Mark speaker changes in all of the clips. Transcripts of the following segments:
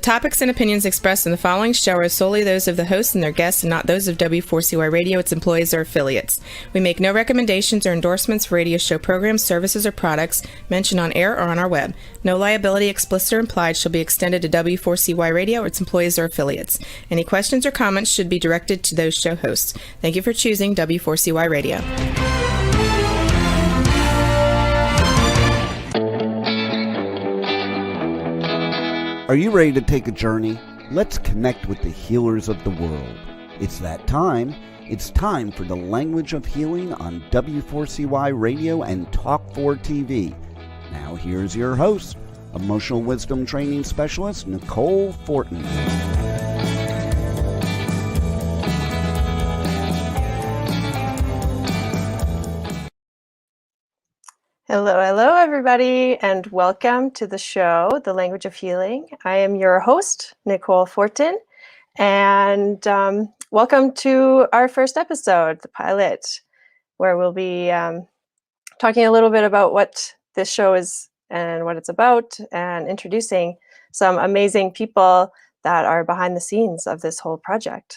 Speaker 1: topics and opinions expressed in the following show are solely those of the hosts and their guests and not those of W4CY Radio, its employees, or affiliates. We make no recommendations or endorsements for radio show programs, services, or products mentioned on air or on our web. No liability, explicit or implied, shall be extended to W4CY Radio or its employees or affiliates. Any questions or comments should be directed to those show hosts. Thank you for choosing W4CY Radio.
Speaker 2: Are you ready to take a journey? Let's connect with the healers of the world. It's that time. It's time for the Language of Healing on W4CY Radio and Talk4 TV. Now here's your host, Emotional Wisdom Training Specialist Nicole Fortin.
Speaker 3: Hello, everybody, and welcome to the show, The Language of Healing. I am your host, Nicole Fortin, and welcome to our first episode, the pilot, where we'll be talking a little bit about what this show is and what it's about, and introducing some amazing people that are behind the scenes of this whole project.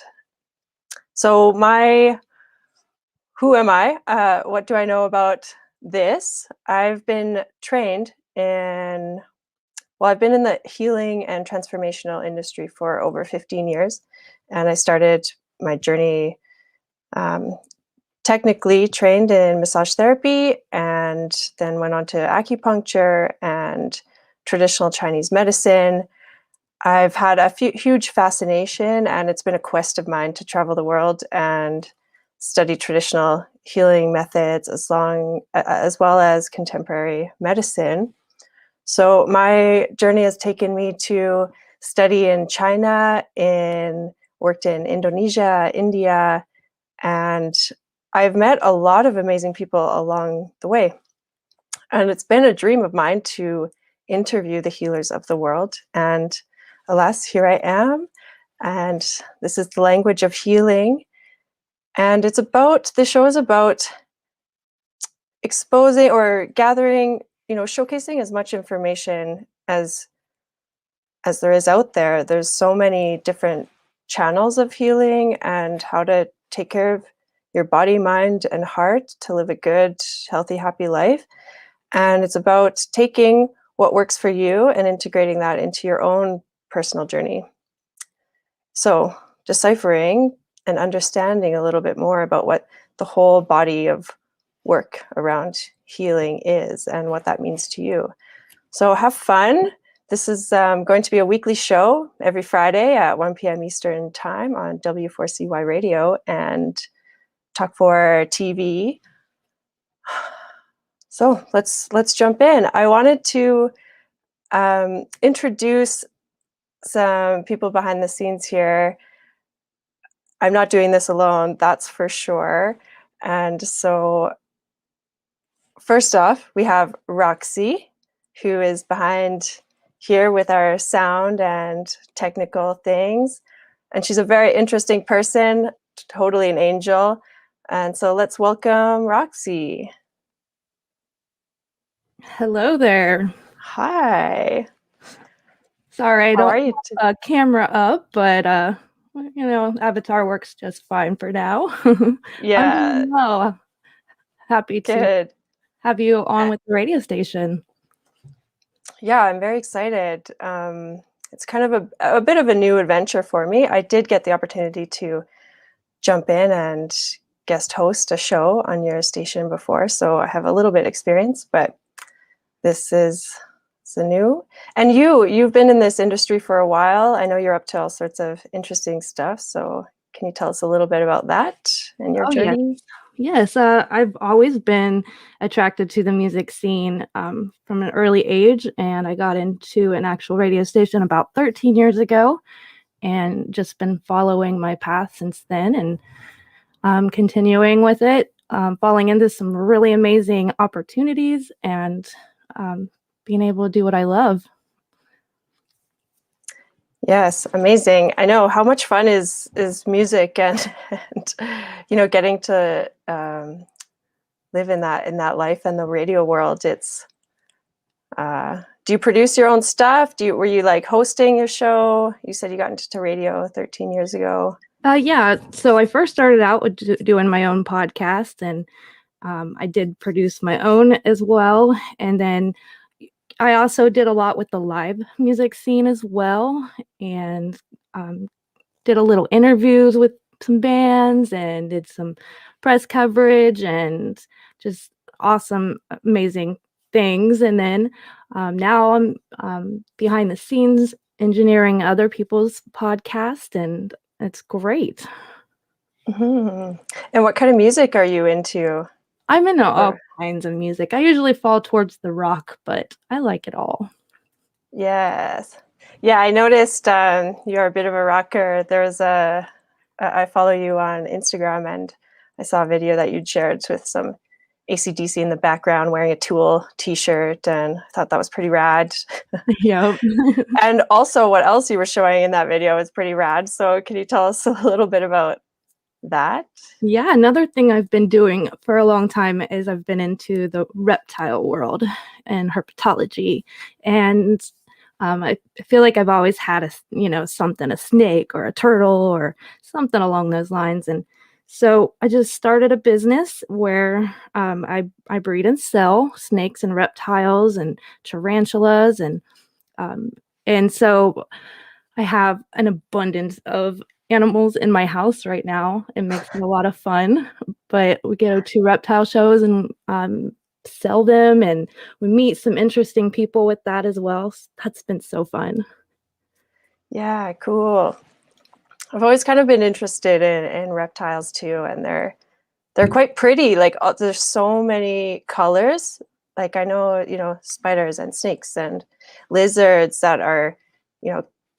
Speaker 3: So who am I? What do I know about this? I've been trained I've been in the healing and transformational industry for over 15 years, and I started my journey technically trained in massage therapy, and then went on to acupuncture and traditional Chinese medicine. I've had a huge fascination, and it's been a quest of mine to travel the world and study traditional healing methods as well as contemporary medicine. So my journey has taken me to study in China, worked in Indonesia, India, and I've met a lot of amazing people along the way. And it's been a dream of mine to interview the healers of the world. And alas, here I am. And this is the Language of Healing. And the show is about exposing or gathering, showcasing as much information as there is out there. There's so many different channels of healing and how to take care of your body, mind, and heart to live a good, healthy, happy life. And it's about taking what works for you and integrating that into your own personal journey. So deciphering and understanding a little bit more about what the whole body of work around healing is and what that means to you. So have fun. This is going to be a weekly show every Friday at 1 p.m. Eastern Time on W4CY Radio and Talk4 TV. So let's jump in. I wanted to introduce some people behind the scenes here. I'm not doing this alone, that's for sure. And so first off, we have Roxy, who is behind here with our sound and technical things. And she's a very interesting person, totally an angel. And so let's welcome Roxy.
Speaker 4: Hello there.
Speaker 3: Hi.
Speaker 4: Sorry, I
Speaker 3: How are
Speaker 4: don't
Speaker 3: you
Speaker 4: have a camera up, but Avatar works just fine for now.
Speaker 3: Yeah.
Speaker 4: I'm happy to
Speaker 3: Good.
Speaker 4: have you on with the radio station.
Speaker 3: Yeah, I'm very excited. It's kind of a bit of a new adventure for me. I did get the opportunity to jump in and guest host a show on your station before, so I have a little bit experience, but this is new. And you've been in this industry for a while. I know you're up to all sorts of interesting stuff. So can you tell us a little bit about that and your journey?
Speaker 4: Yes, I've always been attracted to the music scene from an early age, and I got into an actual radio station about 13 years ago and just been following my path since then and continuing with it, falling into some really amazing opportunities and being able to do what I love.
Speaker 3: Yes, amazing. I know how much fun is music and getting to live in that life and the radio world. It's Do you produce your own stuff? Were you like hosting your show? You said you got into radio 13 years ago.
Speaker 4: Yeah, so I first started out with doing my own podcast, and I did produce my own as well. And then I also did a lot with the live music scene as well, and did a little interviews with some bands and did some press coverage and just awesome, amazing things. And then now I'm behind the scenes engineering other people's podcast, and it's great.
Speaker 3: Mm-hmm. And what kind of music are you into?
Speaker 4: I'm into all kinds of music. I usually fall towards the rock, but I like it all.
Speaker 3: Yes. Yeah, I noticed you're a bit of a rocker. I follow you on Instagram, and I saw a video that you'd shared with some AC/DC in the background wearing a Tool t-shirt, and I thought that was pretty rad.
Speaker 4: Yep.
Speaker 3: And also what else you were showing in that video was pretty rad. So can you tell us a little bit about that?
Speaker 4: Yeah, another thing I've been doing for a long time is I've been into the reptile world and herpetology. And I feel like I've always had a snake or a turtle or something along those lines. And so I just started a business where I breed and sell snakes and reptiles and tarantulas. And so I have an abundance of animals in my house right now. It makes it a lot of fun, but we go to reptile shows and sell them, and we meet some interesting people with that as well. That's been so fun.
Speaker 3: Yeah, cool. I've always kind of been interested in reptiles too, and they're quite pretty. Like there's so many colors. Like I know, spiders and snakes and lizards that are,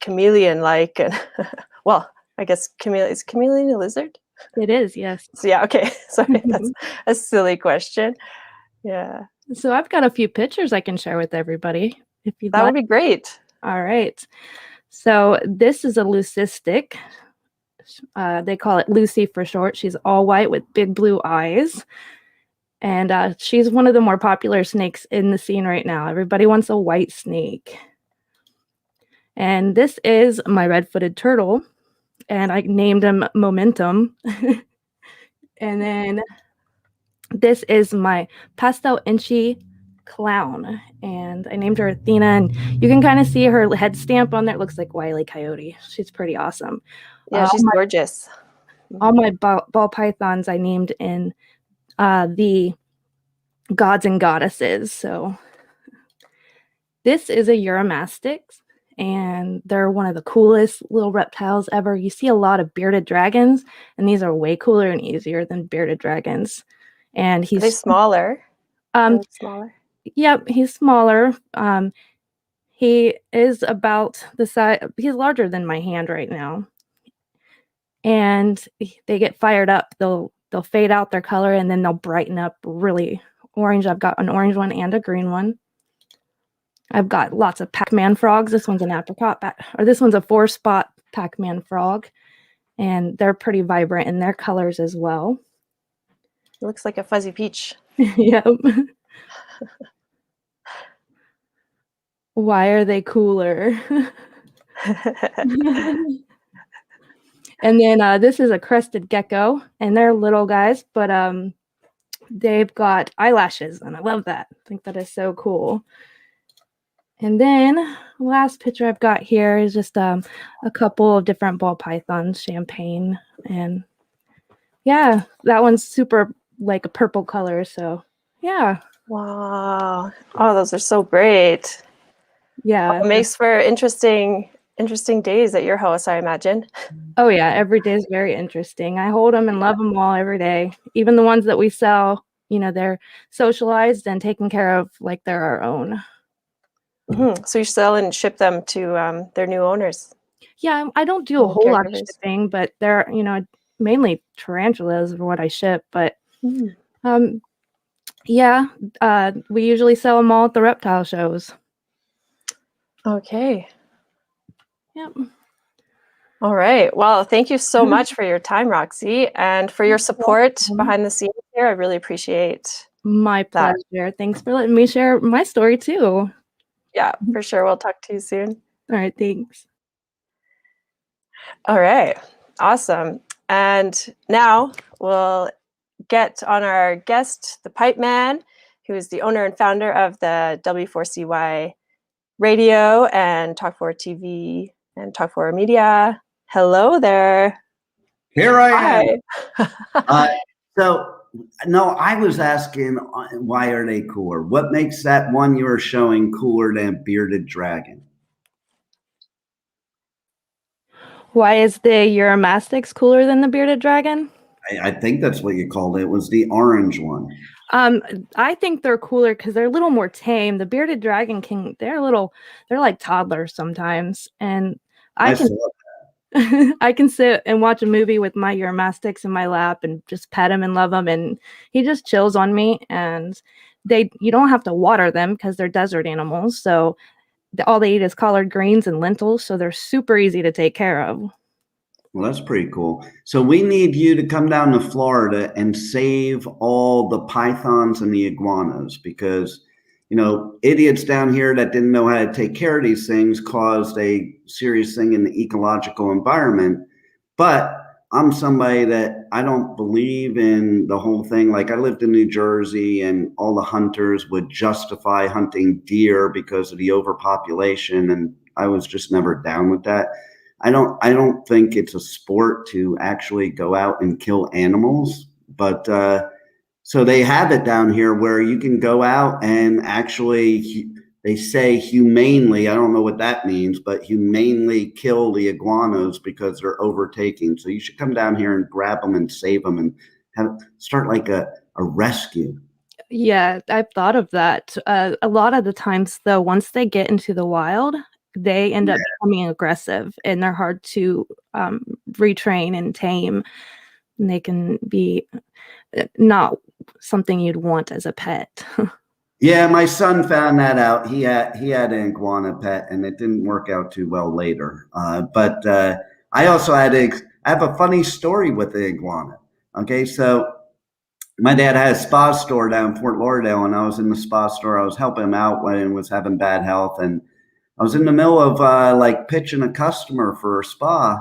Speaker 3: chameleon-like, and well, I guess is chameleon a lizard?
Speaker 4: It is, yes.
Speaker 3: So yeah, okay. Sorry, that's a silly question. Yeah.
Speaker 4: So I've got a few pictures I can share with everybody if you'd like.
Speaker 3: That would be great.
Speaker 4: All right. So this is a leucistic. They call it Lucy for short. She's all white with big blue eyes. And she's one of the more popular snakes in the scene right now. Everybody wants a white snake. And this is my red-footed turtle. And I named him Momentum. And then this is my pastel inchy clown, and I named her Athena, and you can kind of see her head stamp on there. It looks like Wile E. Coyote. She's pretty awesome.
Speaker 3: Yeah, she's gorgeous.
Speaker 4: All my ball pythons I named in the gods and goddesses. So this is a Eurymastix, and they're one of the coolest little reptiles ever. You see a lot of bearded dragons, and these are way cooler and easier than bearded dragons. And he's
Speaker 3: smaller. Smaller.
Speaker 4: Yep, he's smaller. He is about the size. He's larger than my hand right now. And they get fired up. They'll fade out their color, and then they'll brighten up really orange. I've got an orange one and a green one. I've got lots of Pac-Man frogs. This one's an apricot, or this one's a 4-spot Pac-Man frog, and they're pretty vibrant in their colors as well.
Speaker 3: It looks like a fuzzy peach.
Speaker 4: Yep. Why are they cooler? And then this is a crested gecko, and they're little guys, but they've got eyelashes, and I love that. I think that is so cool. And then the last picture I've got here is just a couple of different ball pythons, champagne, and yeah, that one's super like a purple color. So yeah.
Speaker 3: Wow. Oh, those are so great.
Speaker 4: Yeah.
Speaker 3: It makes for interesting days at your house, I imagine.
Speaker 4: Oh yeah, every day is very interesting. I hold them and love them all every day. Even the ones that we sell, they're socialized and taken care of like they're our own.
Speaker 3: Mm-hmm. So you sell and ship them to their new owners?
Speaker 4: Yeah, I don't do a whole lot of shipping, but they're, mainly tarantulas are what I ship. But yeah, we usually sell them all at the reptile shows.
Speaker 3: Okay.
Speaker 4: Yep.
Speaker 3: All right. Well, thank you so much for your time, Roxy, and for your support behind the scenes here. I really appreciate
Speaker 4: my pleasure. Thanks for letting me share my story too.
Speaker 3: Yeah, for sure. We'll talk to you soon.
Speaker 4: All right, thanks.
Speaker 3: All right. Awesome. And now we'll get on our guest, the Pipeman, who is the owner and founder of the W4CY Radio and Talk4 TV and Talk4 Media. Hello there.
Speaker 2: Here I am.
Speaker 3: Hi.
Speaker 2: So, no, I was asking, why are they cooler? What makes that one you were showing cooler than Bearded Dragon?
Speaker 4: Why is the Euromastix cooler than the bearded dragon?
Speaker 2: I think that's what you called it. It was the orange one.
Speaker 4: I think they're cooler because they're a little more tame. The bearded dragon they're like toddlers sometimes. And I can I can sit and watch a movie with my Euromastix in my lap and just pet him and love him, and he just chills on me. And you don't have to water them because they're desert animals, so all they eat is collard greens and lentils, so they're super easy to take care of.
Speaker 2: Well, that's pretty cool. So we need you to come down to Florida and save all the pythons and the iguanas, because, you know, idiots down here that didn't know how to take care of these things caused a serious thing in the ecological environment. But I'm somebody that I don't believe in the whole thing. Like, I lived in New Jersey and all the hunters would justify hunting deer because of the overpopulation. And I was just never down with that. I don't think it's a sport to actually go out and kill animals, but so they have it down here where you can go out and actually, they say humanely, I don't know what that means, but humanely kill the iguanas because they're overtaking. So you should come down here and grab them and save them and start like a rescue.
Speaker 4: Yeah, I've thought of that. A lot of the times, though, once they get into the wild, they end up becoming aggressive, and they're hard to retrain and tame. And they can be not something you'd want as a pet.
Speaker 2: Yeah, my son found that out. He had an iguana pet, and it didn't work out too well later. But I also I have a funny story with the iguana. Okay, so my dad had a spa store down in Fort Lauderdale, and I was in the spa store. I was helping him out when he was having bad health, and I was in the middle of like pitching a customer for a spa,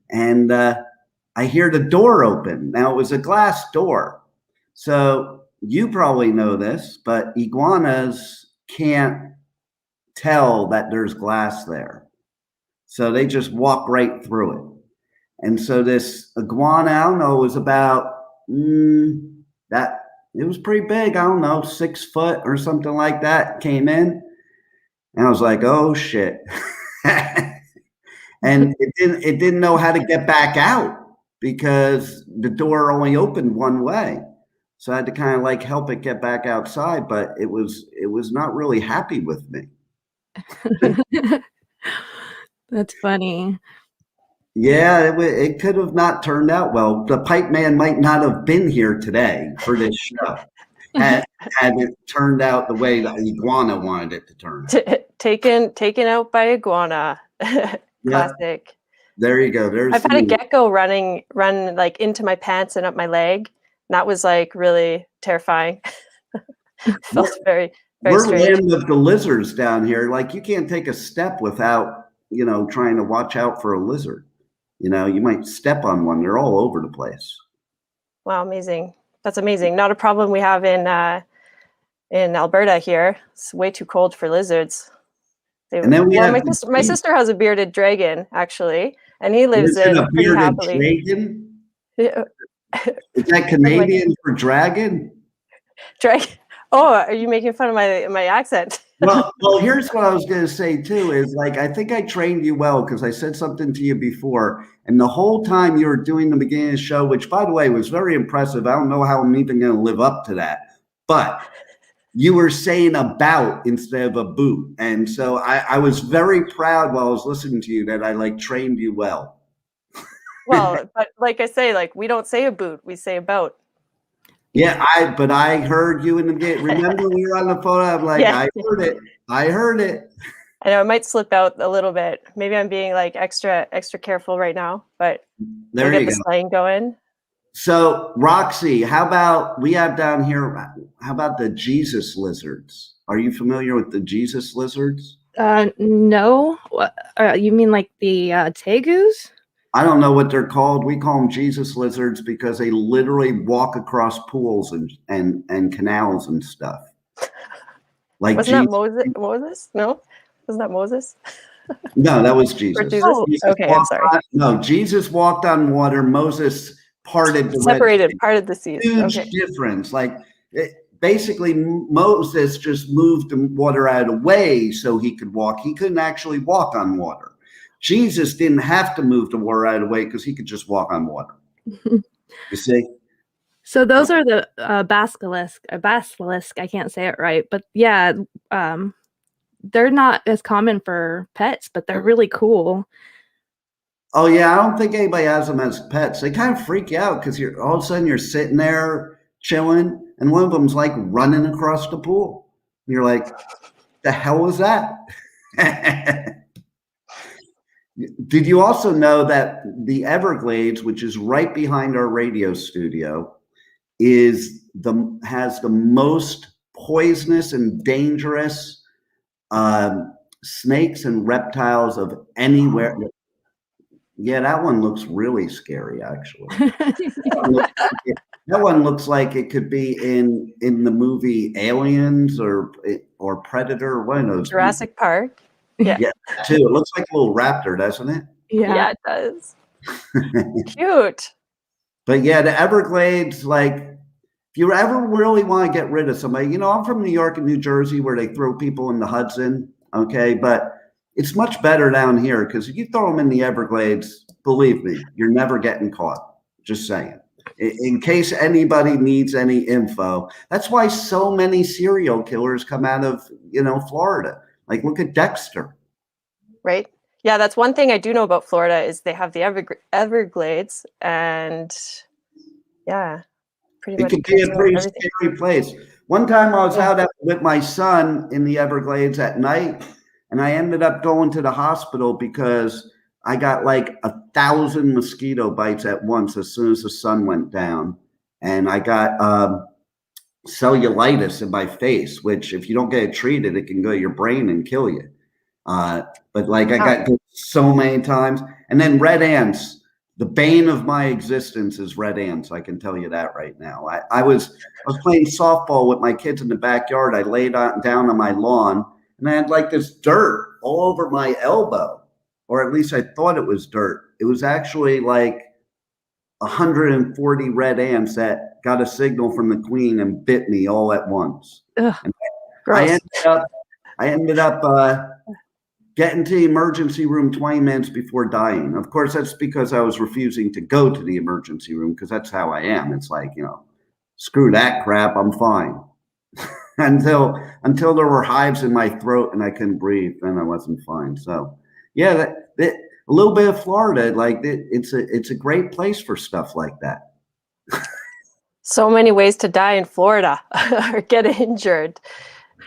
Speaker 2: and I hear the door open. Now, it was a glass door. So you probably know this, but iguanas can't tell that there's glass there. So they just walk right through it. And so this iguana, I don't know, was about it was pretty big. I don't know, 6 foot or something like that, came in. And I was like, oh shit. And it didn't know how to get back out because the door only opened one way. So I had to kind of like help it get back outside, but it was not really happy with me.
Speaker 4: That's funny.
Speaker 2: Yeah, it could have not turned out well. The pipe man might not have been here today for this show had it turned out the way the iguana wanted it to turn out.
Speaker 3: Taken out by iguana. Classic.
Speaker 2: There you go.
Speaker 3: I've had a gecko run like into my pants and up my leg. And that was like really terrifying. Felt very, very
Speaker 2: We're
Speaker 3: strange.
Speaker 2: land of the lizards down here. Like, you can't take a step without, you know, trying to watch out for a lizard. You know, you might step on one. They're all over the place. Wow,
Speaker 3: amazing. That's amazing. Not a problem we have in Alberta here. It's way too cold for lizards.
Speaker 2: And then
Speaker 3: my sister has a bearded dragon, actually, and he lives in
Speaker 2: a
Speaker 3: pretty
Speaker 2: bearded
Speaker 3: happily.
Speaker 2: Dragon? Is that Canadian for dragon?
Speaker 3: Dragon. Oh, are you making fun of my accent?
Speaker 2: Well, here's what I was going to say too. Is like, I think I trained you well because I said something to you before, and the whole time you were doing the beginning of the show, which by the way was very impressive. I don't know how I'm even going to live up to that, but you were saying about instead of a boot. And so I was very proud while I was listening to you that I like trained you well.
Speaker 3: Well, but like I say, like, we don't say a boot, we say about.
Speaker 2: Yeah, but I heard you in the game. Remember we were on the phone? I'm like, yeah. I heard it.
Speaker 3: I know it might slip out a little bit. Maybe I'm being like extra careful right now, but
Speaker 2: there you
Speaker 3: get the slang going.
Speaker 2: So, Roxy, how about we have down here, how about the Jesus lizards? Are you familiar with the Jesus lizards?
Speaker 4: No. You mean like the tegus?
Speaker 2: I don't know what they're called. We call them Jesus lizards because they literally walk across pools and canals and stuff. Like
Speaker 3: Wasn't that Moses? No? Wasn't that Moses?
Speaker 2: No, that was Jesus.
Speaker 3: Or Jesus?
Speaker 4: Oh,
Speaker 3: Okay, I'm sorry.
Speaker 2: No, Jesus walked on water. Moses parted the
Speaker 3: Separated,
Speaker 2: Red Sea.
Speaker 3: parted the seas.
Speaker 2: Huge
Speaker 3: Okay.
Speaker 2: difference. Like basically, Moses just moved the water out of the way so he could walk. He couldn't actually walk on water. Jesus didn't have to move the water out of the way because he could just walk on water. You see?
Speaker 4: So those are the basilisk. I can't say it right, but yeah, they're not as common for pets, but they're really cool.
Speaker 2: Oh yeah, I don't think anybody has them as pets. They kind of freak you out because you're all of a sudden you're sitting there chilling, and one of them's like running across the pool. And you're like, "The hell was that?" Did you also know that the Everglades, which is right behind our radio studio, has the most poisonous and dangerous snakes and reptiles of anywhere? Yeah, that one looks really scary, actually. That one looks like it could be in the movie Aliens or Predator, one of those.
Speaker 3: Jurassic Park.
Speaker 2: Yeah, too. It looks like a little raptor, doesn't it?
Speaker 3: Yeah, it does. Cute.
Speaker 2: But yeah, the Everglades, like, if you ever really want to get rid of somebody, I'm from New York and New Jersey where they throw people in the Hudson, okay? But it's much better down here because if you throw them in the Everglades, believe me, you're never getting caught. Just saying. In case anybody needs any info, that's why so many serial killers come out of, Florida. Like, look at Dexter.
Speaker 3: Right. Yeah, that's one thing I do know about Florida is they have the Everglades, and yeah, pretty much.
Speaker 2: It could be a pretty scary place. One time I was out with my son in the Everglades at night, and I ended up going to the hospital because I got like 1,000 mosquito bites at once as soon as the sun went down. And I got cellulitis in my face, which if you don't get it treated, it can go to your brain and kill you. But like I got so many times. And then red ants, the bane of my existence is red ants. I can tell you that right now. I was playing softball with my kids in the backyard. I laid down on my lawn and I had like this dirt all over my elbow, or at least I thought it was dirt. It was actually like 140 red ants that got a signal from the queen and bit me all at once. I ended up getting to the emergency room 20 minutes before dying. Of course, that's because I was refusing to go to the emergency room because that's how I am. It's like, screw that crap, I'm fine. until there were hives in my throat and I couldn't breathe, then I wasn't fine. So, yeah, a little bit of Florida, like it's a great place for stuff like that.
Speaker 3: So many ways to die in Florida or get injured.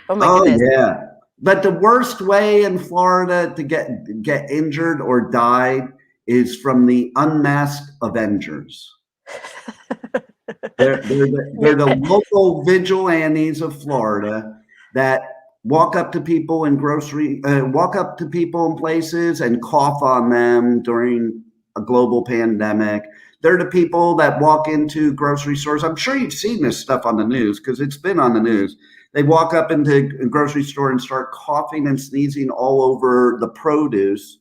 Speaker 3: Oh my goodness.
Speaker 2: Yeah. But the worst way in Florida to get injured or die is from the unmasked Avengers. They're the local vigilantes of Florida that walk up to people in places and cough on them during a global pandemic. They're the people that walk into grocery stores. I'm sure you've seen this stuff on the news because it's been on the news. They walk up into a grocery store and start coughing and sneezing all over the produce,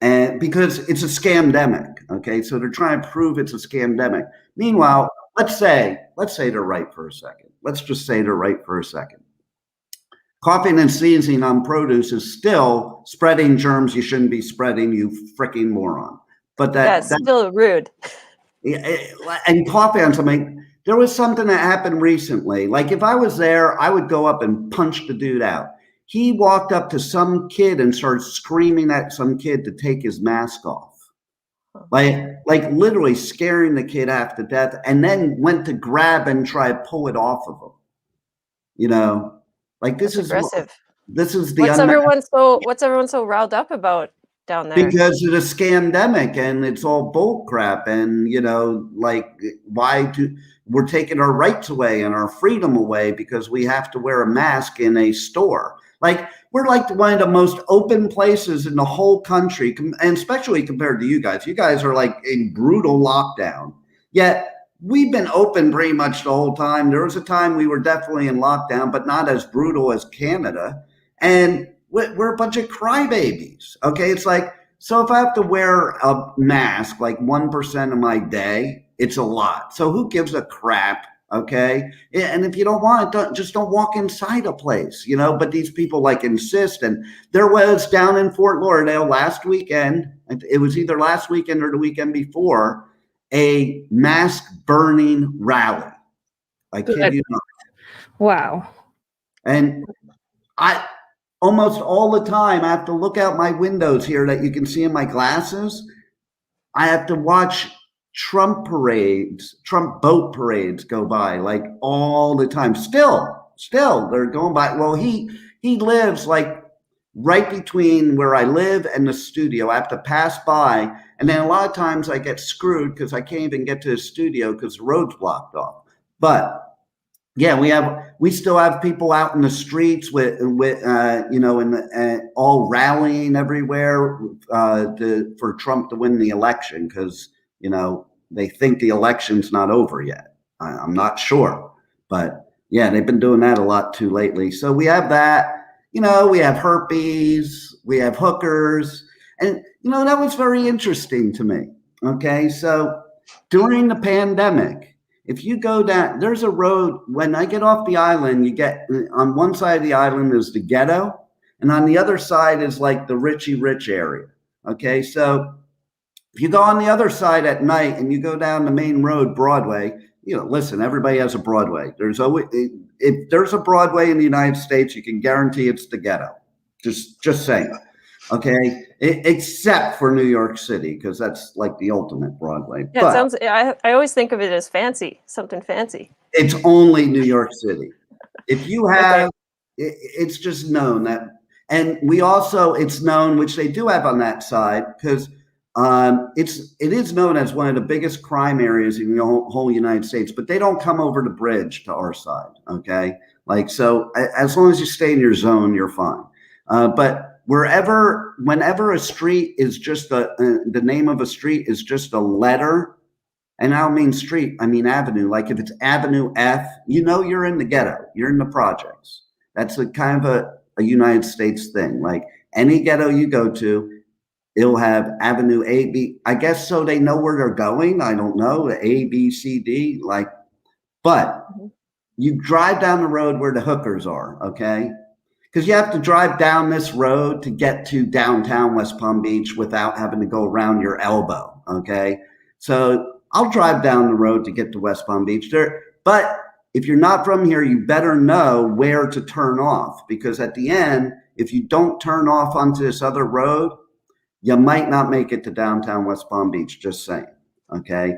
Speaker 2: and because it's a scamdemic, okay? So they're trying to prove it's a scamdemic. Meanwhile, let's say they're right for a second. Let's just say they're right for a second. Coughing and sneezing on produce is still spreading germs you shouldn't be spreading, you freaking moron. But that's
Speaker 3: still rude.
Speaker 2: And coughing on something. There was something that happened recently. Like if I was there, I would go up and punch the dude out. He walked up to some kid and started screaming at some kid to take his mask off. Like literally scaring the kid half to death, and then went to grab and try to pull it off of him. Like this is
Speaker 3: aggressive.
Speaker 2: This is the
Speaker 3: what's everyone so riled up about down there?
Speaker 2: Because of the scamdemic and it's all bull crap. And like why do we're taking our rights away and our freedom away because we have to wear a mask in a store. Like, we're like one of the most open places in the whole country, and especially compared to you guys. You guys are like in brutal lockdown. Yet we've been open pretty much the whole time. There was a time we were definitely in lockdown, but not as brutal as Canada. And we're a bunch of crybabies. Okay, it's like, so if I have to wear a mask like 1% of my day, it's a lot. So who gives a crap? Okay. And if you don't want it, just don't walk inside a place, you know, but these people like insist. And there was down in Fort Lauderdale last weekend, it was either last weekend or the weekend before, a mask burning rally. I kid you not.
Speaker 4: Wow.
Speaker 2: And I almost all the time I have to look out my windows here that you can see in my glasses. I have to watch Trump boat parades go by like all the time. Still they're going by. Well, he lives like right between where I live and the studio. I have to pass by, and then a lot of times I get screwed because I can't even get to the studio because the road's blocked off. But yeah, we still have people out in the streets with you know, all rallying everywhere for Trump to win the election because, you know, they think the election's not over yet. I'm not sure, but yeah, they've been doing that a lot too lately. So we have that. You know, we have herpes, we have hookers, and you know, that was very interesting to me. Okay, so during the pandemic, if you go down, there's a road, when I get off the island, you get on one side of the island is the ghetto, and on the other side is like the richy rich area. Okay, so if you go on the other side at night and you go down the main road, Broadway, you know, listen, everybody has a Broadway. There's always, if there's a Broadway in the United States, you can guarantee it's the ghetto. Just saying. Okay, except for New York City, because that's like the ultimate Broadway.
Speaker 3: Yeah,
Speaker 2: but
Speaker 3: it sounds. I always think of it as fancy, something fancy.
Speaker 2: It's only New York City. If you have, it's just known that, and we also, it's known, which they do have on that side, because it is known as one of the biggest crime areas in the whole United States, but they don't come over the bridge to our side. Okay, like, so as long as you stay in your zone, you're fine. But whenever a street is just the name of a street is just a letter, and I don't mean street, I mean avenue. Like if it's Avenue F, you know you're in the ghetto, you're in the projects. That's a kind of a United States thing. Like any ghetto you go to, it'll have Avenue A, B. I guess so they know where they're going. I don't know, the A, B, C, D. Like, but you drive down the road where the hookers are, okay? Because you have to drive down this road to get to downtown West Palm Beach without having to go around your elbow, okay? So I'll drive down the road to get to West Palm Beach there. But if you're not from here, you better know where to turn off, because at the end, if you don't turn off onto this other road, you might not make it to downtown West Palm Beach, just saying, okay?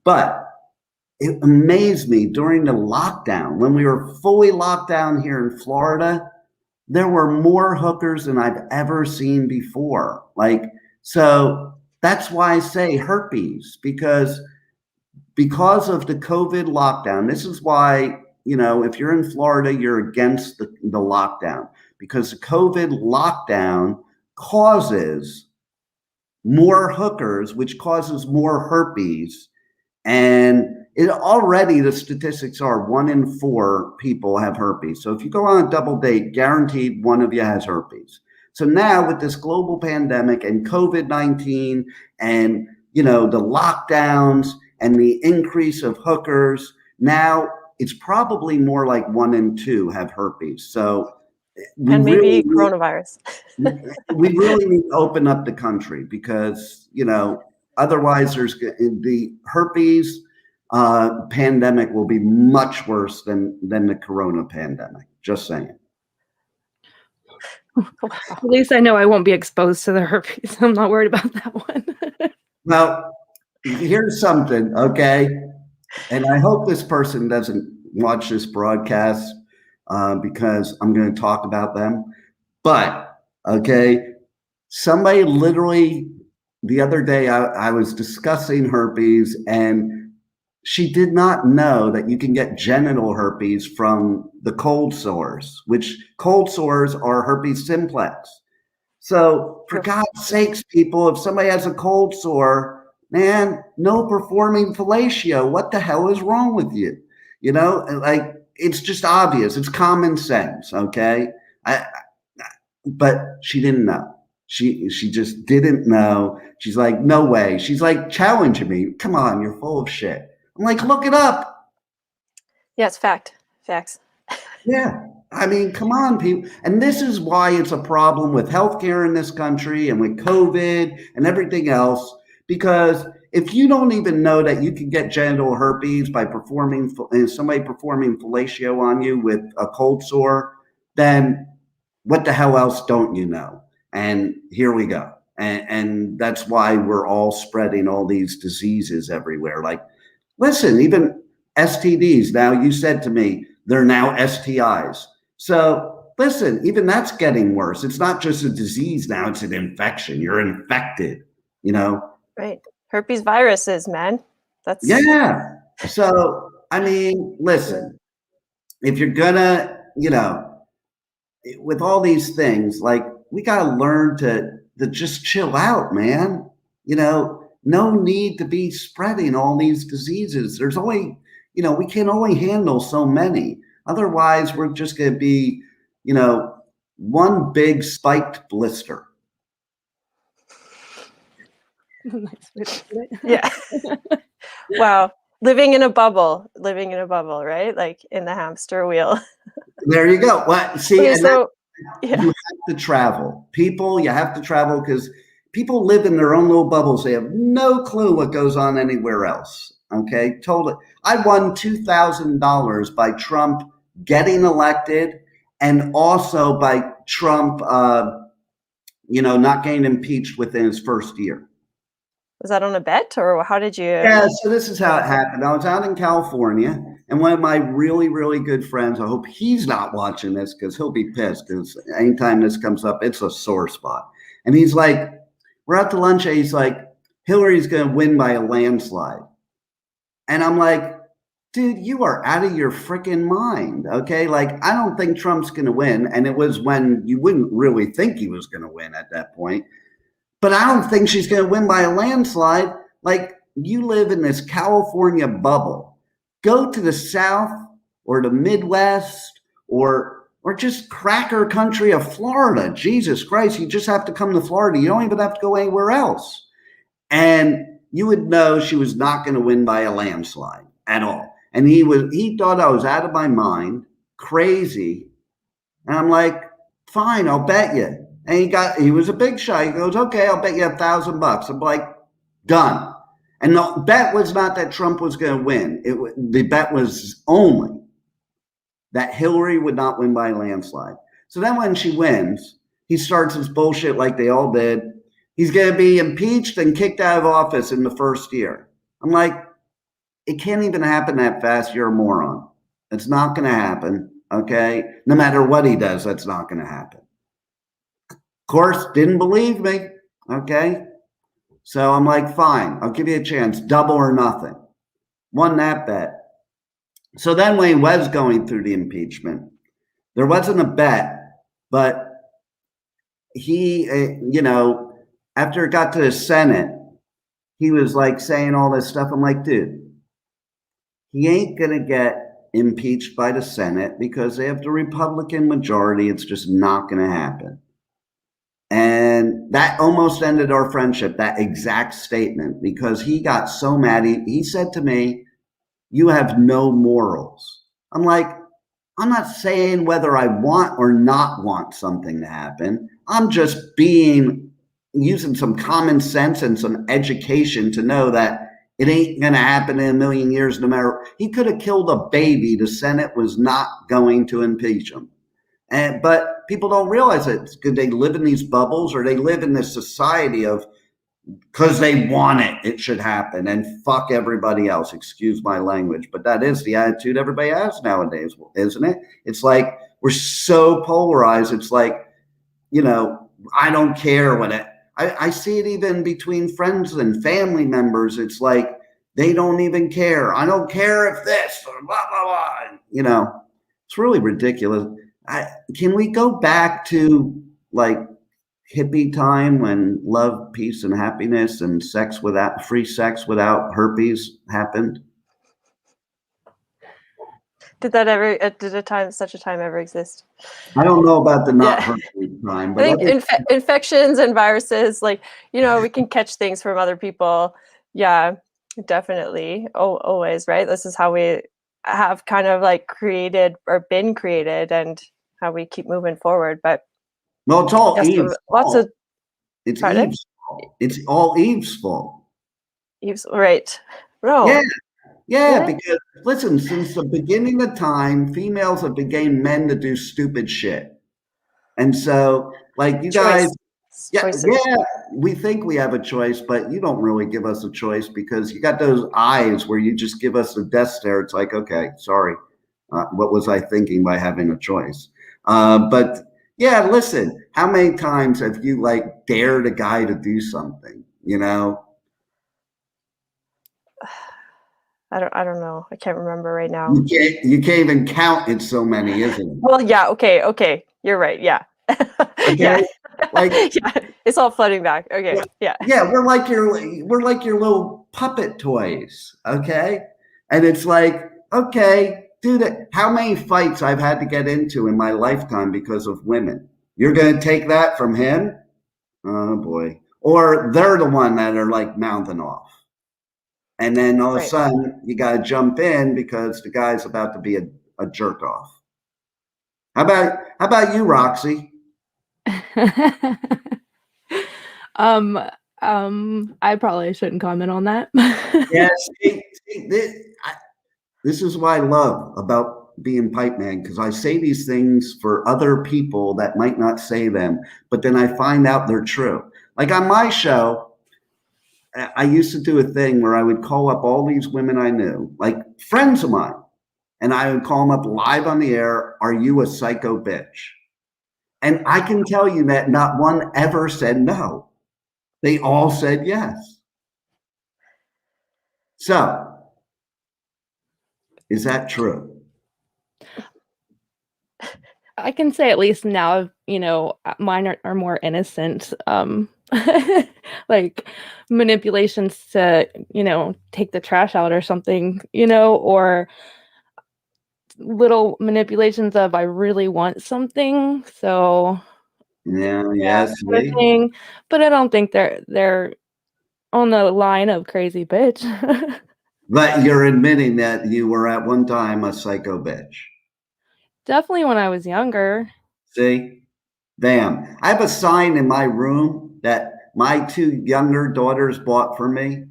Speaker 2: But it amazed me during the lockdown, when we were fully locked down here in Florida, there were more hookers than I've ever seen before. Like, so that's why I say herpes, because of the COVID lockdown. This is why, you know, if you're in Florida, you're against the lockdown, because the COVID lockdown causes more hookers, which causes more herpes. And it already, the statistics are 1 in 4 people have herpes. So if you go on a double date, guaranteed one of you has herpes. So now with this global pandemic and COVID-19 and, you know, the lockdowns and the increase of hookers, now it's probably more like 1 in 2 have herpes. So
Speaker 3: and maybe coronavirus.
Speaker 2: we really need to open up the country, because, you know, otherwise there's the herpes pandemic will be much worse than the corona pandemic. Just saying.
Speaker 4: At least I know I won't be exposed to the herpes. I'm not worried about that one.
Speaker 2: Well, here's something, okay? And I hope this person doesn't watch this broadcast because I'm going to talk about them. But, okay, somebody literally, the other day I was discussing herpes, and she did not know that you can get genital herpes from the cold sores, which cold sores are herpes simplex. So for God's sakes, people, if somebody has a cold sore, man, no performing fellatio. What the hell is wrong with you? You know, like it's just obvious. It's common sense. Okay. But she didn't know. She just didn't know. She's like, no way. She's like challenging me. Come on, you're full of shit. I'm like, look it up.
Speaker 3: Yeah, it's facts.
Speaker 2: Yeah. I mean, come on, people. And this is why it's a problem with healthcare in this country and with COVID and everything else. Because if you don't even know that you can get genital herpes by somebody performing fellatio on you with a cold sore, then what the hell else don't you know? And here we go. And that's why we're all spreading all these diseases everywhere. Like, listen, even STDs. Now, you said to me, they're now STIs. So listen, even that's getting worse. It's not just a disease now, it's an infection. You're infected, you know?
Speaker 3: Right. Herpes viruses, man. That's
Speaker 2: Yeah. So, I mean, listen, if you're gonna, you know, with all these things, like we got to learn to just chill out, man. You know, no need to be spreading all these diseases. There's only, you know, we can only handle so many. Otherwise, we're just going to be, you know, one big spiked blister.
Speaker 3: Yeah. Wow. Living in a bubble, right? Like in the hamster wheel.
Speaker 2: There you go. What? See,
Speaker 3: Okay,
Speaker 2: and
Speaker 3: so
Speaker 2: you have to travel. People, you have to travel because people live in their own little bubbles. They have no clue what goes on anywhere else. Okay, totally. I won $2,000 by Trump getting elected, and also by Trump, you know, not getting impeached within his first year.
Speaker 3: was that on a bet, or how did you?
Speaker 2: Yeah, so this is how it happened. I was out in California, and one of my really, really good friends, I hope he's not watching this because he'll be pissed because anytime this comes up, it's a sore spot. And he's like, we're out to lunch, and he's like, Hillary's going to win by a landslide. And I'm like, dude, you are out of your freaking mind, okay? Like, I don't think Trump's going to win. And it was when you wouldn't really think he was going to win at that point. But I don't think she's going to win by a landslide. Like, you live in this California bubble. Go to the South or the Midwest or just cracker country of Florida. Jesus Christ, you just have to come to Florida. You don't even have to go anywhere else. And you would know she was not going to win by a landslide at all. And he thought I was out of my mind, crazy. And I'm like, fine, I'll bet you. And he was a big shot. He goes, okay, I'll bet you $1,000. I'm like, done. And the bet was not that Trump was going to win. The bet was only that Hillary would not win by a landslide. So then when she wins, he starts his bullshit like they all did. He's going to be impeached and kicked out of office in the first year. I'm like, it can't even happen that fast. You're a moron. It's not going to happen. Okay. No matter what he does, that's not going to happen. Of course, didn't believe me. Okay. So I'm like, fine, I'll give you a chance, double or nothing. Won that bet. So then when he was going through the impeachment, there wasn't a bet, but he, you know, after it got to the Senate, he was like saying all this stuff. I'm like, dude, he ain't going to get impeached by the Senate because they have the Republican majority. It's just not going to happen. And that almost ended our friendship, that exact statement, because he got so mad. He said to me, you have no morals. I'm like, I'm not saying whether I want or not want something to happen. I'm just using some common sense and some education to know that it ain't going to happen in a million years, no matter. He could have killed a baby. The Senate was not going to impeach him. But people don't realize it. Could they live in these bubbles, or they live in this society of, because they want it, it should happen, and fuck everybody else. Excuse my language, but that is the attitude everybody has nowadays, isn't it? It's like we're so polarized. It's like, you know, I don't care what it. I see it even between friends and family members. It's like, They don't even care. I don't care if this or blah, blah, blah. You know, it's really ridiculous. Can we go back to like hippie time when love, peace, and happiness and free sex without herpes happened?
Speaker 3: Did such a time ever exist?
Speaker 2: I don't know about the not
Speaker 3: Yeah.
Speaker 2: herpes time,
Speaker 3: I
Speaker 2: but
Speaker 3: think infections and viruses, like, we can catch things from other people. Yeah, definitely. Always, right? This is how we have kind of like created or been created, and how we keep moving forward. But
Speaker 2: well, it's all
Speaker 3: yes,
Speaker 2: Eve's
Speaker 3: lots
Speaker 2: fault.
Speaker 3: of
Speaker 2: It's
Speaker 3: pardon?
Speaker 2: Eve's fault. It's all Eve's fault.
Speaker 3: Eve's, right? No.
Speaker 2: Yeah. Yeah,
Speaker 3: What?
Speaker 2: because listen, since the beginning of time, females have began men to do stupid shit. And so, like, you guys,
Speaker 3: Choices.
Speaker 2: we think we have a choice, but you don't really give us a choice because you got those eyes where you just give us a death stare. It's like, okay, sorry. What was I thinking by having a choice? But yeah, listen, how many times have you like dared a guy to do something, you know?
Speaker 3: I don't know. I can't remember right now.
Speaker 2: You can't even count. It's so many, isn't it?
Speaker 3: Well, yeah. Okay. You're right. Yeah.
Speaker 2: Okay,
Speaker 3: Yeah.
Speaker 2: like
Speaker 3: Yeah. It's all flooding back. Okay. Yeah.
Speaker 2: yeah, we're like your little puppet toys. Okay, and it's like, okay, dude, how many fights I've had to get into in my lifetime because of women? You're gonna take that from him? Oh boy. Or they're the one that are like mouthing off. And then all of a
Speaker 3: Right.
Speaker 2: sudden you got to jump in because the guy's about to be a jerk off. How about you, Roxy?
Speaker 4: I probably shouldn't comment on that.
Speaker 2: Yes, this is what I love about being Pipeman, because I say these things for other people that might not say them, but then I find out they're true. Like on my show, I used to do a thing where I would call up all these women I knew, like friends of mine, and I would call them up live on the air. Are you a psycho bitch? And I can tell you that not one ever said no. They all said yes. So, is that true?
Speaker 4: I can say at least now, mine are more innocent. Like manipulations to, take the trash out or something, or little manipulations of I really want something. So
Speaker 2: Yeah,
Speaker 4: yeah,
Speaker 2: yes,
Speaker 4: kind of thing. But I don't think they're on the line of crazy bitch.
Speaker 2: but you're admitting that you were at one time a psycho bitch.
Speaker 4: Definitely when I was younger.
Speaker 2: See? Bam. I have a sign in my room that my two younger daughters bought for me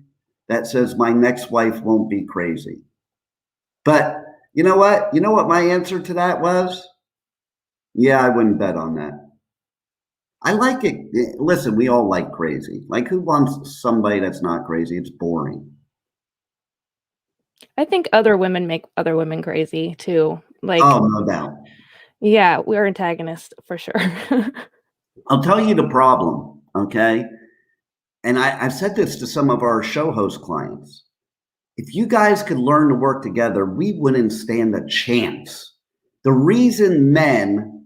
Speaker 2: that says my next wife won't be crazy. But you know what? You know what my answer to that was? Yeah, I wouldn't bet on that. I like it. Listen, we all like crazy. Like, who wants somebody that's not crazy? It's boring.
Speaker 4: I think other women make other women crazy too. Like,
Speaker 2: oh, no doubt.
Speaker 4: Yeah, we're antagonists for sure.
Speaker 2: I'll tell you the problem, okay? And I've said this to some of our show host clients. If you guys could learn to work together, we wouldn't stand a chance. The reason men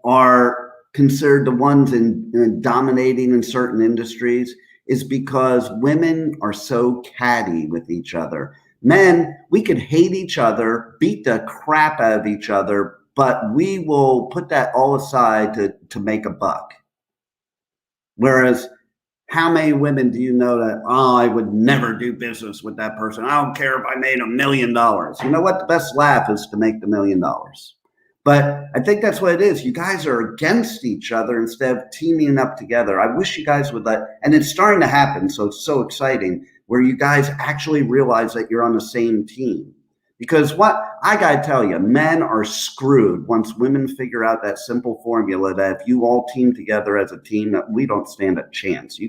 Speaker 2: are considered the ones in dominating in certain industries is because women are so catty with each other. Men, we could hate each other, beat the crap out of each other, but we will put that all aside to make a buck. Whereas, how many women do you know that, oh, I would never do business with that person. I don't care if I made $1 million. You know what? The best laugh is to make the $1 million. But I think that's what it is. You guys are against each other instead of teaming up together. I wish you guys would and it's starting to happen, so it's so exciting, where you guys actually realize that you're on the same team. Because what I gotta tell you, men are screwed once women figure out that simple formula that if you all team together as a team, that we don't stand a chance.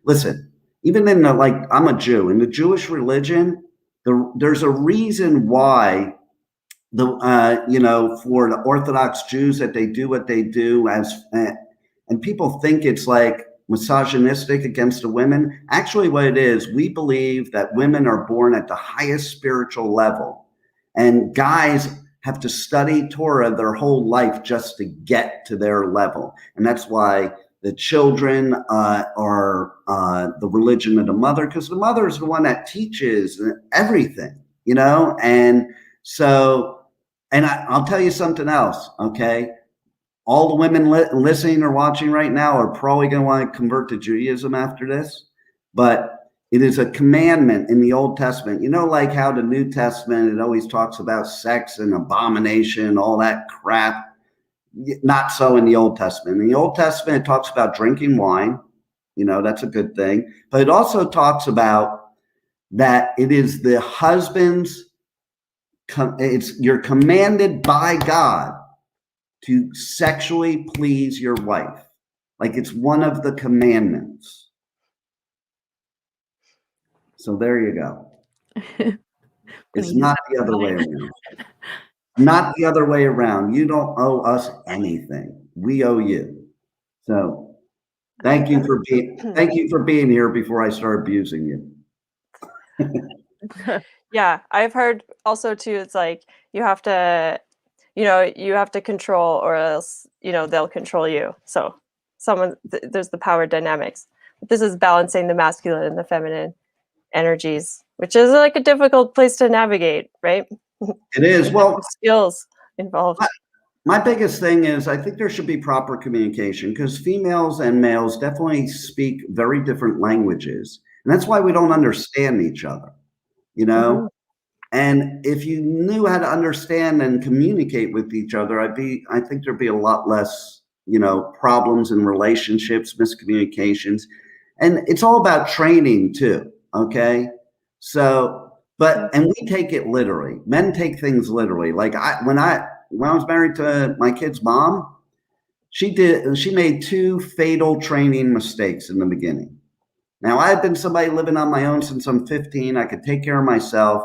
Speaker 2: Listen, even in I'm a Jew, in the Jewish religion, there's a reason why for the Orthodox Jews that they do what they do and people think it's like misogynistic against the women. Actually, what it is, we believe that women are born at the highest spiritual level, and guys have to study Torah their whole life just to get to their level. And that's why the children are the religion of the mother, because the mother is the one that teaches everything, And so, and I'll tell you something else, okay? All the women listening or watching right now are probably going to want to convert to Judaism after this, but it is a commandment in the Old Testament. Like how the New Testament, it always talks about sex and abomination, all that crap. Not so in the Old Testament. In the Old Testament, it talks about drinking wine. That's a good thing. But it also talks about that it is the husband's, you're commanded by God to sexually please your wife. Like it's one of the commandments. So there you go. It's not the other way around. Not the other way around. You don't owe us anything. We owe you. So thank you for being here before I start abusing you.
Speaker 3: Yeah, I've heard also too, it's like you have to control, or else, they'll control you. So there's the power dynamics. But this is balancing the masculine and the feminine energies, which is like a difficult place to navigate, right?
Speaker 2: It is. Well,
Speaker 3: skills involved.
Speaker 2: My biggest thing is I think there should be proper communication, because females and males definitely speak very different languages. And that's why we don't understand each other,
Speaker 3: Mm-hmm.
Speaker 2: And if you knew how to understand and communicate with each other, I think there'd be a lot less, problems in relationships, miscommunications. And it's all about training too. Okay. So, and we take it literally. Men take things literally. Like when I was married to my kid's mom, she made 2 fatal training mistakes in the beginning. Now, I've been somebody living on my own since I'm 15. I could take care of myself.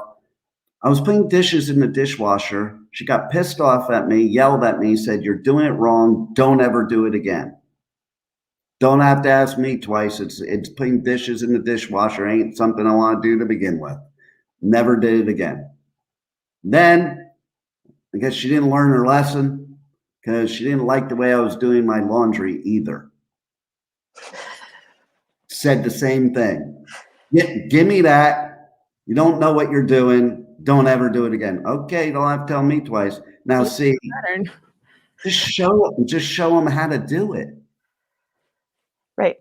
Speaker 2: I was putting dishes in the dishwasher. She got pissed off at me, yelled at me, said, "You're doing it wrong. Don't ever do it again. Don't have to ask me twice. It's putting dishes in the dishwasher ain't something I want to do to begin with." Never did it again. Then I guess she didn't learn her lesson, because she didn't like the way I was doing my laundry either. Said the same thing. Give me that. You don't know what you're doing. Don't ever do it again. Okay, you don't have to tell me twice. Now, see, just show them how to do it.
Speaker 3: Right.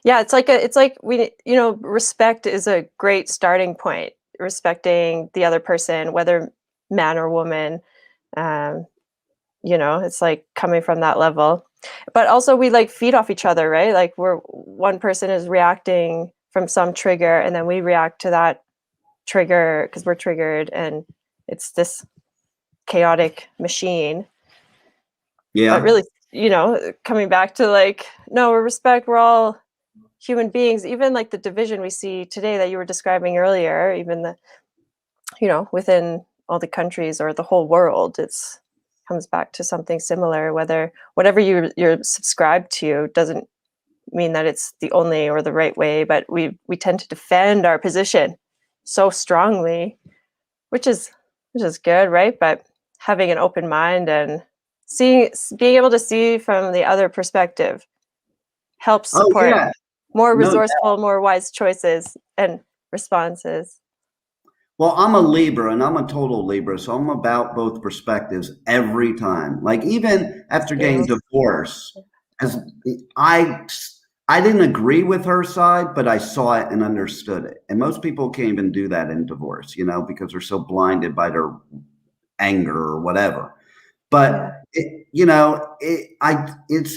Speaker 3: Yeah, it's like we, respect is a great starting point. Respecting the other person, whether man or woman, it's like coming from that level. But also we like feed off each other, right? Like one person is reacting from some trigger, and then we react to that trigger because we're triggered, and it's this chaotic machine.
Speaker 2: Yeah.
Speaker 3: But really, coming back to like, no, respect, we're all human beings. Even like the division we see today that you were describing earlier, even within all the countries or the whole world, it's comes back to something similar. Whatever you're subscribed to doesn't mean that it's the only or the right way, but we tend to defend our position so strongly, which is good, right? But having an open mind and being able to see from the other perspective helps support more resourceful, more wise choices and responses.
Speaker 2: Well, I'm a Libra, and I'm a total Libra, so I'm about both perspectives every time. Like even after getting divorced, as I didn't agree with her side, but I saw it and understood it. And most people can't even do that in divorce, because they're so blinded by their anger or whatever. But it's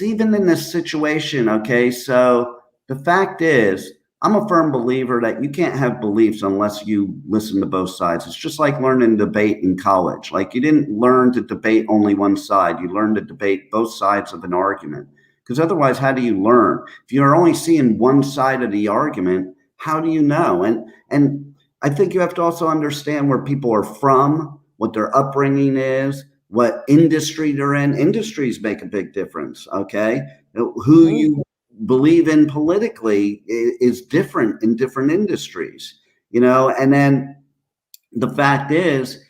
Speaker 2: even in this situation. Okay, so the fact is, I'm a firm believer that you can't have beliefs unless you listen to both sides. It's just like learning to debate in college. Like you didn't learn to debate only one side. You learned to debate both sides of an argument. Because otherwise, how do you learn? If you're only seeing one side of the argument, how do you know? And I think you have to also understand where people are from, what their upbringing is, what industry they're in. Industries make a big difference, okay? Who you believe in politically is different in different industries, and then the fact is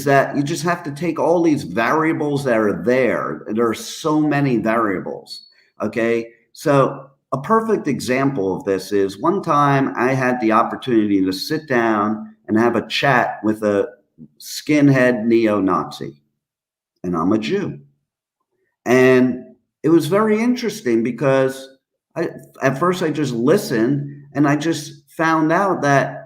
Speaker 2: that you just have to take all these variables that are there. There are so many variables. Okay. So a perfect example of this is one time I had the opportunity to sit down and have a chat with a skinhead neo-Nazi, and I'm a Jew. And it was very interesting because at first I just listened, and I just found out that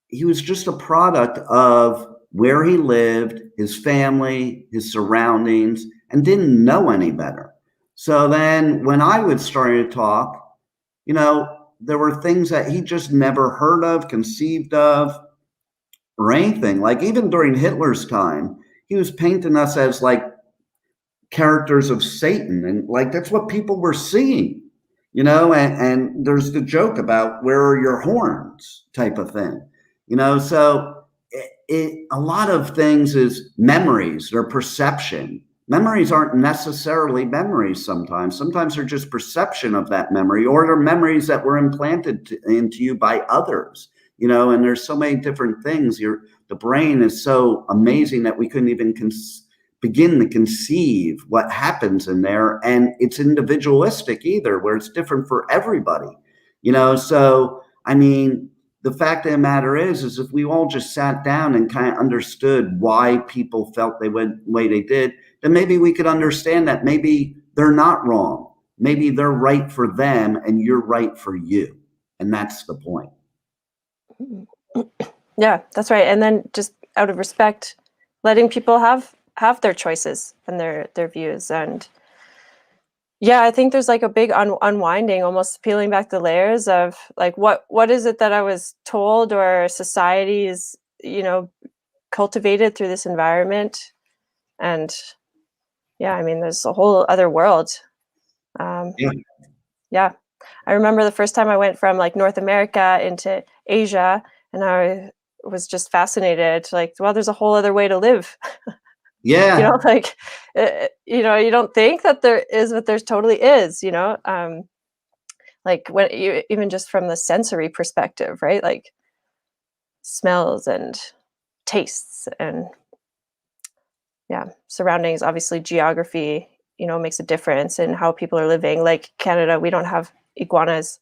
Speaker 2: he was just a product of where he lived, his family, his surroundings, and didn't know any better. So then when I would start to talk, there were things that he just never heard of, conceived of, or anything. Like even during Hitler's time, he was painting us as like characters of Satan. And like, that's what people were seeing, and there's the joke about where are your horns type of thing, so a lot of things is memories or perception. Memories aren't necessarily memories sometimes. Sometimes they're just perception of that memory, or they're memories that were implanted into you by others, and there's so many different things. The brain is so amazing that we couldn't even begin to conceive what happens in there. And it's individualistic either, where it's different for everybody, so, I mean, the fact of the matter is if we all just sat down and kind of understood why people felt they went the way they did, then maybe we could understand that maybe they're not wrong. Maybe they're right for them and you're right for you. And that's the point.
Speaker 3: Yeah, that's right. And then just out of respect, letting people have their choices and their views. And yeah, I think there's like a big unwinding, almost peeling back the layers of like, what is it that I was told or society is, cultivated through this environment. And yeah, I mean, there's a whole other world. Yeah. I remember the first time I went from like North America into Asia, and I was just fascinated, like, well, there's a whole other way to live.
Speaker 2: Yeah.
Speaker 3: Like, you don't think that there is, but there totally is, like when you, even just from the sensory perspective, right? Like smells and tastes and surroundings, obviously geography, makes a difference in how people are living. Like Canada, we don't have iguanas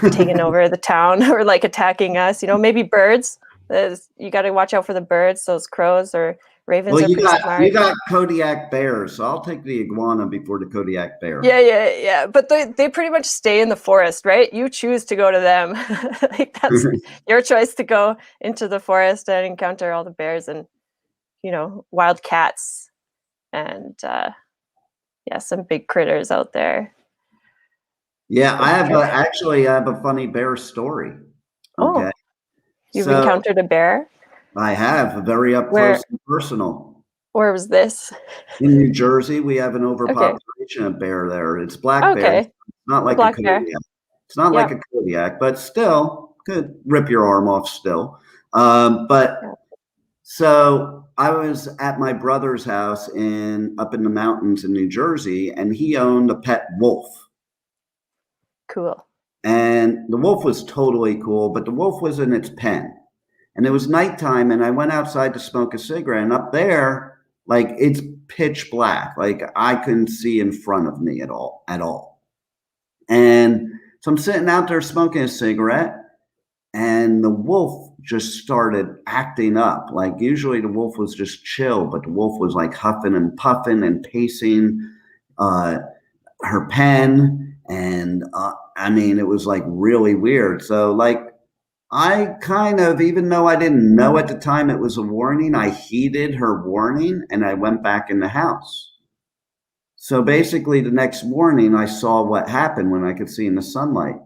Speaker 3: taking over the town or like attacking us, maybe birds. You got to watch out for the birds, those crows or ravens.
Speaker 2: Well,
Speaker 3: are pretty smart.
Speaker 2: you got Kodiak bears, so I'll take the iguana before the Kodiak bear.
Speaker 3: Yeah. But they pretty much stay in the forest, right? You choose to go to them. Like that's your choice to go into the forest and encounter all the bears and, wild cats and some big critters out there.
Speaker 2: Yeah, I have a funny bear story. Okay.
Speaker 3: Oh, you've encountered a bear?
Speaker 2: I have, very up close and personal.
Speaker 3: Where was this?
Speaker 2: In New Jersey, we have an overpopulation of bear there. It's black bear. It's not like a Kodiak. It's not like a Kodiak, but still could rip your arm off still. So I was at my brother's house up in the mountains in New Jersey, and he owned a pet wolf.
Speaker 3: Cool.
Speaker 2: And the wolf was totally cool, but the wolf was in its pen. And it was nighttime, and I went outside to smoke a cigarette, and up there, like, it's pitch black. Like, I couldn't see in front of me at all. And so I'm sitting out there smoking a cigarette, and the wolf just started acting up. Like, usually the wolf was just chill, but the wolf was like huffing and puffing and pacing her pen. And I mean, it was like really weird. So like, I kind of, even though I didn't know at the time it was a warning, I heeded her warning and I went back in the house. So basically the next morning I saw what happened when I could see in the sunlight.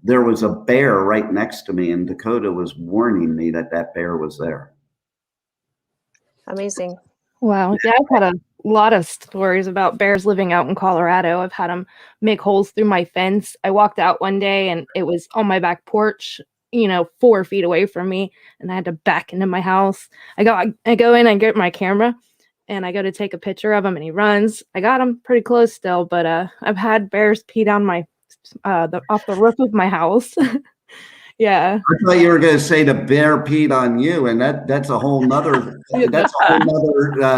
Speaker 2: There was a bear right next to me, and Dakota was warning me that bear was there.
Speaker 3: Amazing.
Speaker 4: Wow. Yeah, I've had a lot of stories about bears living out in Colorado. I've had them make holes through my fence. I walked out one day and it was on my back porch, 4 feet away from me, and I had to back into my house. I go in and get my camera, and I go to take a picture of him, and he runs. I got him pretty close still, but I've had bears pee down my off the roof of my house. Yeah.
Speaker 2: I thought you were going to say the bear peed on you, and that's a whole nother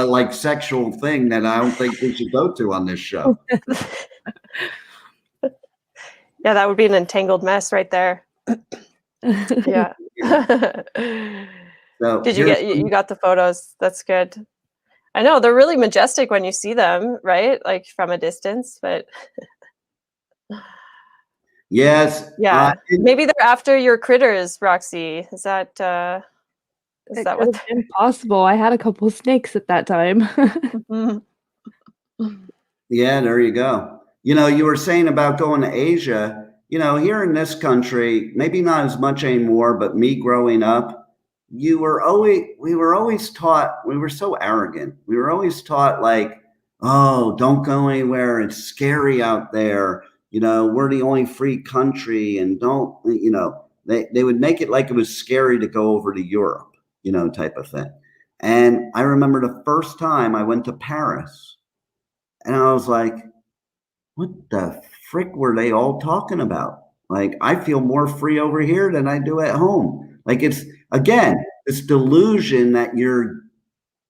Speaker 2: like sexual thing that I don't think we should go to on this show.
Speaker 3: Yeah, that would be an entangled mess right there. Yeah.
Speaker 2: So
Speaker 3: Did you got the photos? That's good. I know they're really majestic when you see them, right? Like from a distance, but
Speaker 2: yes.
Speaker 3: yeah. Maybe they're after your critters, Roxy. Is that what
Speaker 4: impossible? I had a couple of snakes at that time.
Speaker 2: Yeah, there you go. You were saying about going to Asia, here in this country, maybe not as much anymore, but me growing up, we were always taught, we were so arrogant. We were always taught like, oh, don't go anywhere. It's scary out there. We're the only free country, and don't, they would make it like it was scary to go over to Europe, type of thing. And I remember the first time I went to Paris, and I was like, what the frick were they all talking about? Like, I feel more free over here than I do at home. Like, it's, again, this delusion that you're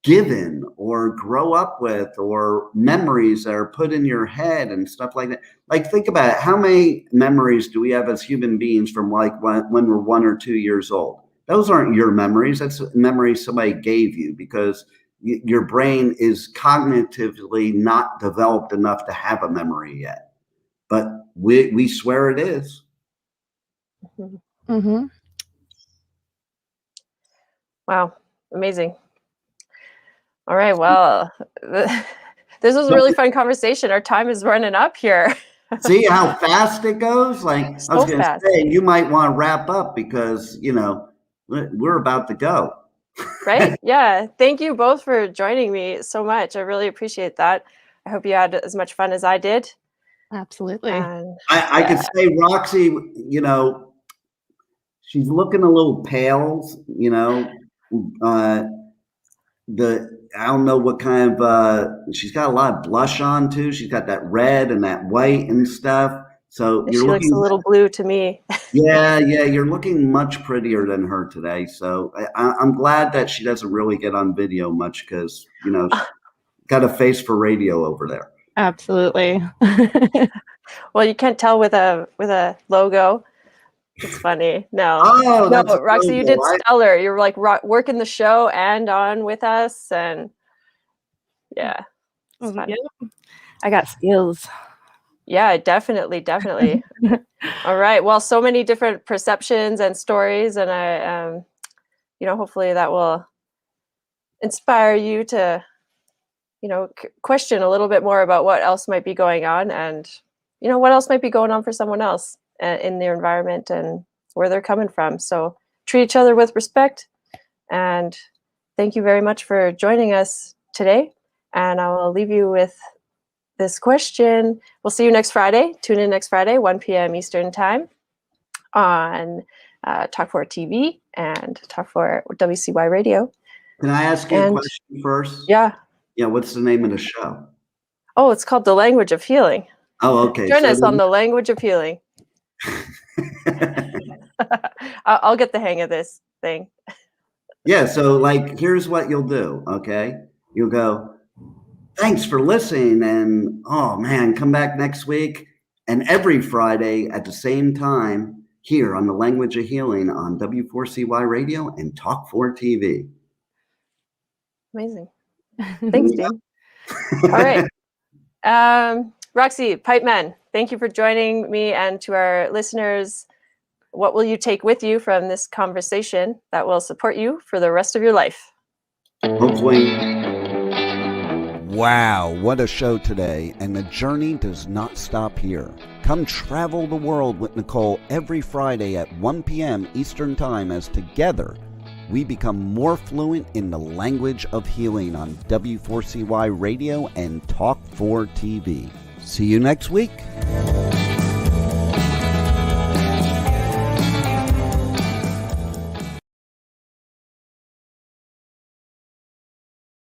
Speaker 2: given or grow up with, or memories that are put in your head and stuff like that. Like, think about it. How many memories do we have as human beings from like when we're 1 or 2 years old? Those aren't your memories. That's memories somebody gave you because your brain is cognitively not developed enough to have a memory yet. But we swear it is.
Speaker 3: Mm-hmm. Wow. Amazing. All right. Well, this was a really fun conversation. Our time is running up here.
Speaker 2: See how fast it goes? Like,
Speaker 3: so
Speaker 2: I was going to
Speaker 3: fast.
Speaker 2: say, you might want to wrap up because, we're about to go.
Speaker 3: Right? Yeah. Thank you both for joining me so much. I really appreciate that. I hope you had as much fun as I did.
Speaker 4: Absolutely.
Speaker 2: And I could say, Roxy, she's looking a little pale, I don't know what kind of, she's got a lot of blush on too. She's got that red and that white and stuff. So
Speaker 3: she looks a little blue to me.
Speaker 2: Yeah, you're looking much prettier than her today. So I'm glad that she doesn't really get on video much because, she's got a face for radio over there.
Speaker 4: Absolutely.
Speaker 3: Well, you can't tell with a logo. It's funny. No, Roxy, you did stellar. You're like working the show and on with us, and yeah, it's fun.
Speaker 4: Yeah. I got skills.
Speaker 3: Yeah, definitely. All right. Well, so many different perceptions and stories, and I, hopefully that will inspire you to, question a little bit more about what else might be going on, and what else might be going on for someone else in their environment and where they're coming from. So treat each other with respect. And thank you very much for joining us today. And I will leave you with this question. We'll see you next Friday. Tune in next Friday, 1 p.m. Eastern Time on Talk 4 TV and Talk 4 WCY Radio.
Speaker 2: Can I ask you a question first?
Speaker 3: Yeah.
Speaker 2: Yeah. What's the name of the show?
Speaker 3: Oh, it's called The Language of Healing.
Speaker 2: Oh, okay.
Speaker 3: Join us on The Language of Healing. I'll get the hang of this thing.
Speaker 2: Yeah, so like, here's what you'll do, okay? You'll go, thanks for listening, and oh man, come back next week. And every Friday at the same time here on The Language of Healing on W4CY Radio and Talk 4 TV.
Speaker 3: Amazing. Thanks, Dave. All right. Roxy, Pipeman, thank you for joining me, and to our listeners, what will you take with you from this conversation that will support you for the rest of your life?
Speaker 2: Hopefully.
Speaker 5: Wow, what a show today, and the journey does not stop here. Come travel the world with Nicole every Friday at 1 p.m. Eastern Time as together we become more fluent in the language of healing on W4CY Radio and Talk 4 TV. See you next week.